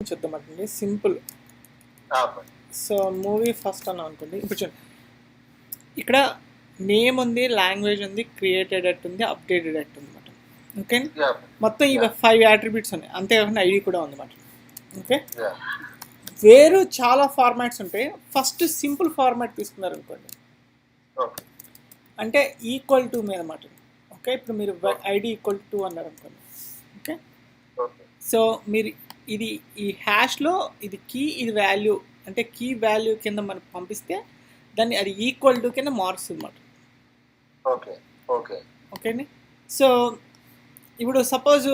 నుంచి వద్దామంటండి, simple. So movie first అన్నాం అనుకోండి. ఇప్పుడు చూడండి, ఇక్కడ నేమ్ ఉంది, లాంగ్వేజ్ ఉంది, క్రియేటెడ్ అట్ ఉంది, అప్డేటెడ్ అట్ ఉంది అన్నమాట. ఓకే, మొత్తం ఇవి 5 అట్రిబ్యూట్స్ ఉన్నాయి. అంతేకాకుండా ఐడి కూడా ఉంది అన్నమాట. ఓకే, వేరు చాలా ఫార్మాట్స్ ఉంటాయి. ఫస్ట్ సింపుల్ ఫార్మాట్ తీసుకున్నారు అనుకోండి, అంటే ఈక్వల్ టు మీద అన్నమాట. ఓకే, ఇప్పుడు మీరు ఐడి ఈక్వల్ టు అన్నారు అనుకోండి. ఓకే, సో మీరు ఇది ఈ హ్యాష్లో ఇది కీ, ఇది వాల్యూ, అంటే కీ వాల్యూ కింద మనకు పంపిస్తే దాన్ని అది ఈక్వల్ టు కింద మారుస్తుంది అన్నమాట. ఓకే ఓకే ఓకే అండి. సో ఇప్పుడు సపోజ్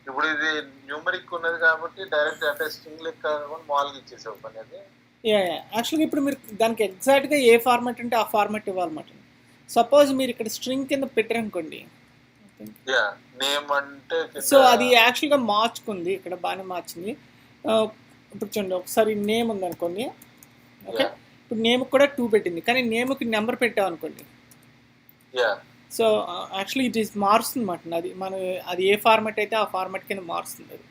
ఇప్పుడు ఇది న్యూమరిక్ ఉన్నది కాబట్టి డైరెక్ట్ అంటే స్ట్రింగ్ లెక్క మామూలుగా ఇచ్చేసావు పని అది. యాక్చువల్గా ఇప్పుడు మీరు దానికి ఎగ్జాక్ట్గా ఏ ఫార్మాట్ అంటే ఆ ఫార్మాట్ ఇవ్వాలన్నమాట. సపోజ్ మీరు ఇక్కడ స్ట్రింగ్ కింద పెట్టారనుకోండి, నేమ్ అంటే సో అది యాక్చువల్గా మార్చుకుంది, ఇక్కడ బాగానే మార్చింది. ఇప్పుడు చూడండి, ఒకసారి నేమ్ ఉందనుకోండి. ఓకే, ఇప్పుడు నేమ్ కూడా 2 పెట్టింది, కానీ నేమ్కి నెంబర్ పెట్టాం అనుకోండి. సో యాక్చువల్లీ ఇట్ ఈస్ మారుస్తుంది అన్నమాట. అది మనం అది ఏ ఫార్మాట్ అయితే ఆ ఫార్మాట్ కింద మారుస్తుంది అది.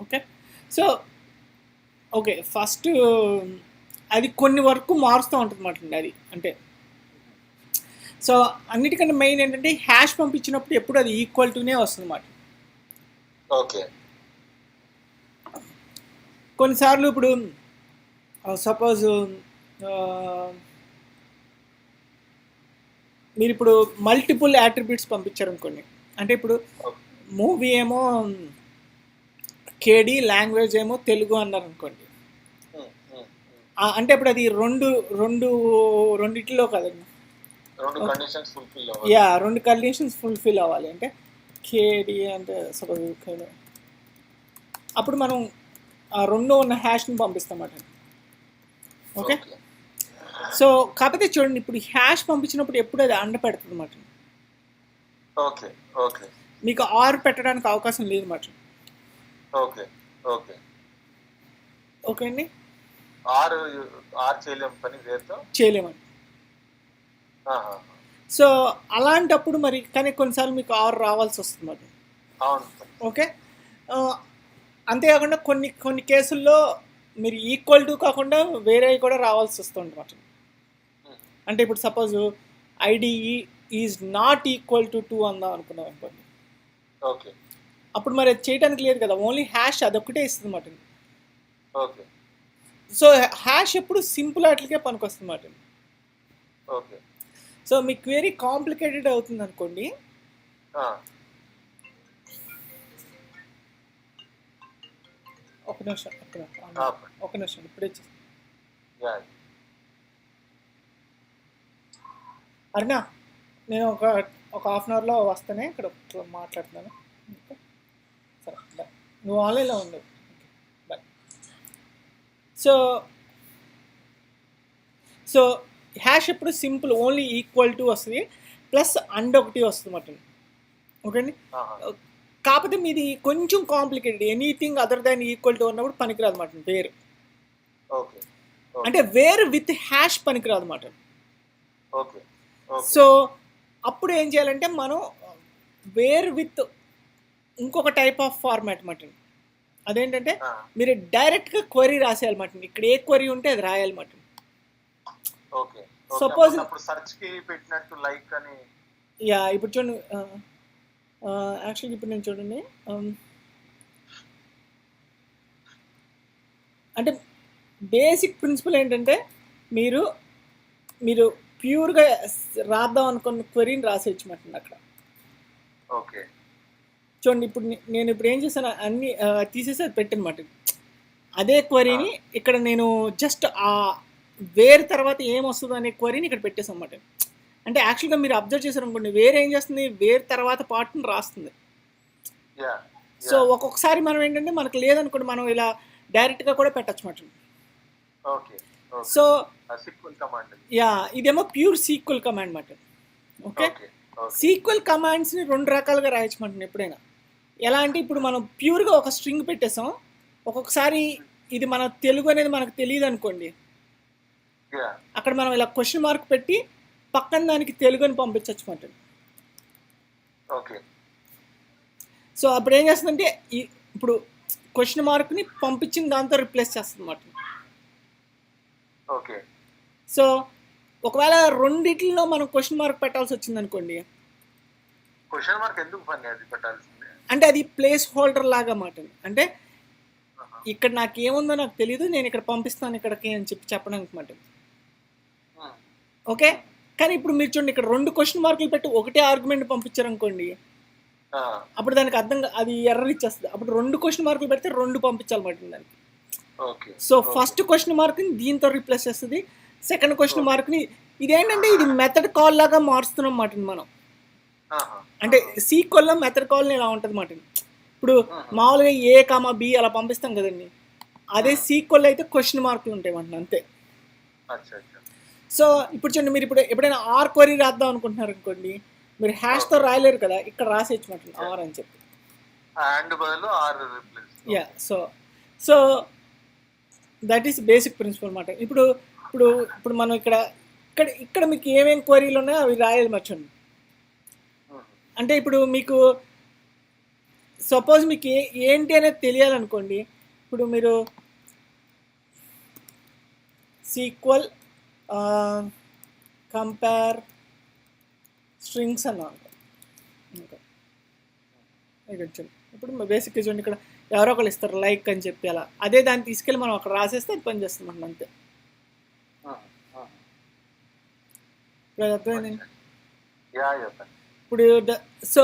ఓకే, సో ఓకే, ఫస్ట్ అది కొన్ని వరకు మారుస్తూ ఉంటుంది అన్నమాట అది. అంటే సో అన్నిటికన్నా మెయిన్ ఏంటంటే హ్యాష్ పంపించినప్పుడు ఎప్పుడు అది ఈక్వల్ టునే వస్తుంది అన్నమాట. ఓకే, కొన్నిసార్లు ఇప్పుడు సపోజ్ మీరు ఇప్పుడు మల్టిపుల్ యాట్రిబ్యూట్స్ పంపించారు అనుకోండి. అంటే ఇప్పుడు మూవీ ఏమో కేడి, లాంగ్వేజ్ ఏమో తెలుగు అన్నారు అనుకోండి. అంటే ఇప్పుడు అది రెండిట్లో కదండి, 2 కండిషన్స్ ఫుల్ఫిల్ అవ్వాలి. అంటే కేడి అంటే సపోజ్ అప్పుడు మనం ఆ 2 ఉన్న హ్యాష్ని పంపిస్తామట. ఓకే, సో కాకపోతే చూడండి, ఇప్పుడు హ్యాష్ పంపించినప్పుడు ఎప్పుడు అది అండ పెడుతుంది అన్నమాట. ఓకే ఓకే, మీకు ఆర్ పెట్టడానికి అవకాశం లేదు అన్నమాట. ఓకే ఓకే ఓకే అండి, ఆర్ చేయలేము, పని చేయలేమండి. సో అలాంటప్పుడు మరి కానీ కొన్నిసార్లు మీకు ఆర్ రావాల్సి వస్తుంది మరి. ఓకే, అంతేకాకుండా కొన్ని కేసుల్లో మీరు ఈక్వల్ టు కాకుండా వేరే కూడా రావాల్సి వస్తుంది అన్నమాట. అంటే ఇప్పుడు suppose IDE is not equal to 2 అందాం అనుకున్నాం అనుకోండి. ఓకే, అప్పుడు మరి అది చేయడానికి లేదు కదా, ఓన్లీ హ్యాష్ అదొక్కటే ఇస్తుంది అన్నమాట. ఓకే, సో హ్యాష్ ఎప్పుడు సింపుల్ వాటికే పనికొస్తుంది అన్నమాట. ఓకే, సో మీ క్వెరీ కాంప్లికేటెడ్ అవుతుంది అనుకోండి. ఒక నిమిషం ఇప్పుడే అరుణా, నేను ఒక హాఫ్ అన్ అవర్లో వస్తానే, ఇక్కడ మాట్లాడుతున్నాను. సరే బాయ్, నువ్వు ఆన్లైన్లో ఉండు. బాయ్. సో హ్యాష్ ఎప్పుడు సింపుల్, ఓన్లీ ఈక్వల్ టు వస్తుంది, ప్లస్ అండ్ ఒకటి వస్తుంది అన్నమాట. ఓకే అండి, కాకపోతే మీది కొంచెం complicated, anything other than equal to ఉన్నప్పుడు పనికిరాదు అన్నమాట వేరు. అంటే వేరు విత్ హ్యాష్ పనికిరాదు అన్నమాట. సో అప్పుడు ఏం చేయాలంటే మనం వేర్ విత్ ఇంకొక టైప్ ఆఫ్ ఫార్మాట్ అన్నమాట. అదేంటంటే మీరు డైరెక్ట్గా క్వరీ రాసేయాలన్నమాట. ఇక్కడ ఏ క్వరీ ఉంటే అది రాయాలన్నమాట. సపోజ్ ఇప్పుడు చూడండి, యాక్చువల్గా ఇప్పుడు నేను చూడండి, అంటే బేసిక్ ప్రిన్సిపల్ ఏంటంటే మీరు ప్యూర్గా రాద్దాం అనుకున్న క్వరీని రాసేయచ్చు మాట అక్కడ. ఓకే, చూడండి, ఇప్పుడు నేను ఇప్పుడు ఏం చేశాను, అన్ని తీసేసి అది పెట్టనమాట. అదే క్వరీని ఇక్కడ నేను జస్ట్ ఆ వేరే తర్వాత ఏమొస్తుందో అనే క్వరీని ఇక్కడ పెట్టేసాను అన్నమాట. అంటే యాక్చువల్గా మీరు అబ్జర్వ్ చేశారు అనుకోండి, వేరే ఏం చేస్తుంది, వేరే తర్వాత పార్ట్ని రాస్తుంది. సో ఒక్కొక్కసారి మనం ఏంటంటే మనకు లేదనుకోండి, మనం ఇలా డైరెక్ట్గా కూడా పెట్టచ్చు మాట. సో ఇదేమో ప్యూర్ సీక్వెల్ కమాండ్ మాట. ఓకే, సీక్వెల్ కమాండ్స్ని 2 రకాలుగా రాయొచ్చు మాట ఎప్పుడైనా. ఎలా అంటే ఇప్పుడు మనం ప్యూర్గా ఒక స్ట్రింగ్ పెట్టేసాం, ఒక్కొక్కసారి ఇది మన తెలుగు అనేది మనకు తెలియదు అనుకోండి, అక్కడ మనం ఇలా క్వశ్చన్ మార్క్ పెట్టి పక్కన దానికి తెలుగు అని పంపించవచ్చు మాట. ఓకే. సో అప్పుడు ఏం చేస్తుందంటే ఇప్పుడు క్వశ్చన్ మార్క్ని పంపించిన దాంతో రిప్లేస్ చేస్తుంది అన్నమాట. ఓకే. సో ఒకవేళ రెండిట్లో మనం క్వశ్చన్ మార్క్ పెట్టాల్సి వచ్చింది అనుకోండి, క్వశ్చన్ మార్క్ ఎందుకు పని అది పెట్టాల్సిందే? అంటే అది ప్లేస్ హోల్డర్ లాగా మాట. అంటే ఇక్కడ నాకు ఏముందో నాకు తెలియదు, నేను ఇక్కడ పంపిస్తాను ఇక్కడికి అని చెప్పడానికి మాట. ఓకే, కానీ ఇప్పుడు మీరు చూడండి, ఇక్కడ 2 క్వశ్చన్ మార్కులు పెట్టి ఒకటే ఆర్గ్యుమెంట్ పంపించారనుకోండి, అప్పుడు దానికి అర్థం అది ఎర్రర్ ఇచ్చేస్తుంది. అప్పుడు 2 క్వశ్చన్ మార్కులు పెడితే 2 పంపించాలన్నమాట దానికి. సో ఫస్ట్ క్వశ్చన్ మార్క్ని దీంతో రీప్లేస్ చేస్తుంది, సెకండ్ క్వశ్చన్ మార్క్ని. ఇదేంటంటే ఇది మెథడ్ కాల్ లాగా మారుస్తున్నాం మాట మనం. అంటే సీక్వెల్లో మెథడ్ కాల్ ఇలా ఉంటుంది మాట. ఇప్పుడు మామూలుగా A, B అలా పంపిస్తాం కదండి, అదే సీక్వెల్ అయితే క్వశ్చన్ మార్కులు ఉంటాయి మాట అంతే. సో ఇప్పుడు చూడండి, మీరు ఇప్పుడు ఎప్పుడైనా ఆర్ క్వరీ రాద్దాం అనుకుంటున్నారు అనుకోండి, మీరు హ్యాష్తో రాయలేరు కదా, ఇక్కడ రాసేయచ్చు మాట ఆర్ అని చెప్పి. Yeah, so that is basic principle మాట. ఇప్పుడు ఇప్పుడు ఇప్పుడు మనం ఇక్కడ ఇక్కడ ఇక్కడ మీకు ఏమేమి క్వరీలు ఉన్నాయో అవి రాయాలి మర్చండి. అంటే ఇప్పుడు మీకు సపోజ్ మీకు ఏంటి అనేది తెలియాలనుకోండి, ఇప్పుడు మీరు సీక్వెల్ కంపేర్ స్ట్రింగ్స్ అన్నా ఇప్పుడు బేసిక్గా చూడండి, ఇక్కడ ఎవరో ఒకరు ఇస్తారు లైక్ అని చెప్పి, అలా అదే దాన్ని తీసుకెళ్ళి మనం అక్కడ రాసేస్తే అది పని చేస్తాం అంతే. ఇప్పుడు అర్థమైందండి. ఇప్పుడు సో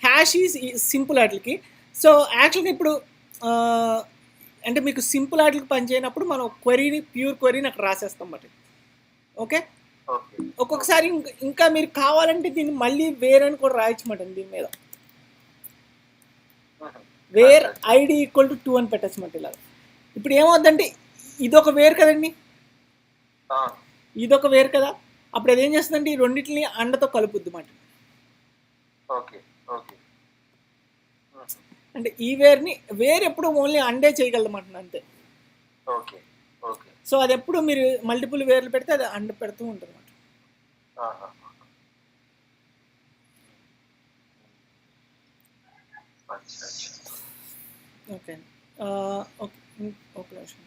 హ్యాష్ ఈజ్ సింపుల్ వాటికి. సో యాక్చువల్గా ఇప్పుడు అంటే మీకు సింపుల్ వాటికి పని చేయనప్పుడు మనం క్వరీని, ప్యూర్ క్వరీని అక్కడ రాసేస్తాం బట్టి. ఓకే, ఒక్కొక్కసారి ఇంకా మీరు కావాలంటే దీన్ని మళ్ళీ వేర్ అని కూడా రాయొచ్చు మాట. దీని మీద వేర్ ఐడి ఈక్వల్ టు 2 అని పెట్టచ్చు మాట. ఇలా ఇప్పుడు ఏమవుద్దంటే ఇదొక వేర్ కదండి, ఇదొక వేర్ కదా, అప్పుడు అది ఏం చేస్తుందంటే ఈ రెండింటిని అండతో కలుపుద్ది మాట. అంటే ఈ వేర్ ఎప్పుడు ఓన్లీ అండే చేయగలదన్నమాట అంతే. సో అది ఎప్పుడు మీరు మల్టిపుల్ వేర్లు పెడితే అది అండ పెడుతూ ఉంటుంది అన్నమాట. ఓకే, ఓకే, నిమిషం.